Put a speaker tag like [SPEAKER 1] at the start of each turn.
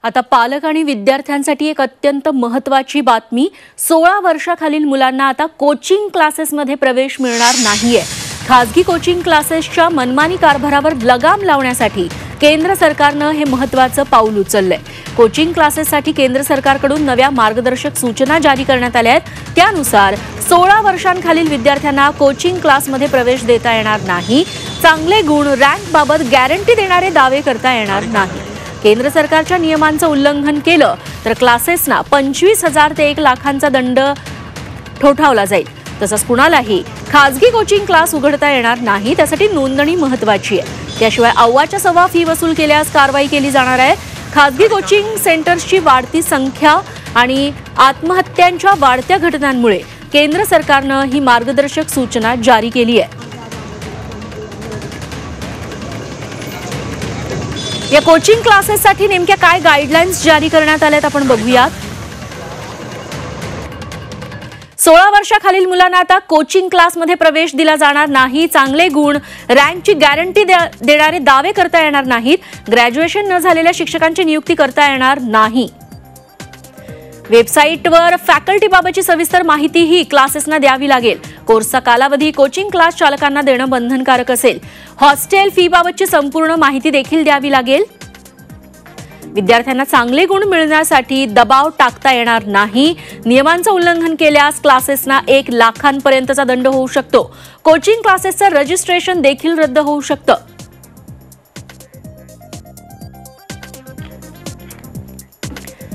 [SPEAKER 1] आता पालक आणि विद्यार्थ्यांसाठी एक अत्यंत महत्त्वाची बातमी। 16 वर्षाखालील मुलांना आता कोचिंग क्लासेसमध्ये प्रवेश मिळणार नाहीये। खासगी कोचिंग क्लासेसच्या मनमानी कारभारावर लगाम लावण्यासाठी केंद्र सरकारने हे महत्त्वाचं पाऊल उचललंय। कोचिंग क्लासेससाठी केंद्र सरकारकडून नव्या मार्गदर्शक सूचना जारी करण्यात आल्या आहेत। त्यानुसार 16 वर्षांखालील विद्यार्थ्यांना कोचिंग क्लासमध्ये प्रवेश देता येणार नाही। चांगले गुण, रँक बाबत गॅरंटी देणारे दावे करता येणार नाही। केंद्र सरकारच्या नियमांचं उल्लंघन केलं तर क्लासेसना 25,000 ते 1 लाखांचा दंड ठोठावला जाईल। तसंच कुणालाही खासगी कोचिंग क्लास उघडता येणार नाही, त्यासाठी नोंदणी महत्त्वाची आहे। त्याशिवाय अव्वाच्या सव्वा फी वसूल केल्यास कारवाई केली जाणार आहे। खासगी कोचिंग सेंटर्सची वाढती संख्या आणि आत्महत्यांच्या वाढत्या घटनांमुळे केंद्र सरकारने ही मार्गदर्शक सूचना जारी केली आहे। या कोचिंग क्लासेससाठी नेमक्या काय गाईडलाईन्स जारी करण्यात आल्यात आपण बघूयात। 16 वर्षाखालील मुलांना आता कोचिंग क्लासमध्ये प्रवेश दिला जाणार नाही। चांगले गुण, रँकची गॅरंटी देणारे दावे करता येणार नाहीत। ग्रॅज्युएशन न झालेल्या शिक्षकांची नियुक्ती करता येणार नाही। वेबसाईटवर फॅकल्टीबाबतची सविस्तर माहितीही क्लासेसना द्यावी लागेल। कोर्सचा कालावधी कोचिंग क्लास चालकांना देणं बंधनकारक असेल। हॉस्टेल फी बाबतची संपूर्ण माहिती देखील द्यावी लागेल। विद्यार्थ्यांना चांगले गुण मिळण्यासाठी दबाव टाकता येणार नाही। नियमांचं उल्लंघन केल्यास क्लासेसना 1 लाखांपर्यंतचा दंड होऊ शकतो। कोचिंग क्लासेसचं रजिस्ट्रेशन देखील रद्द होऊ शकतं।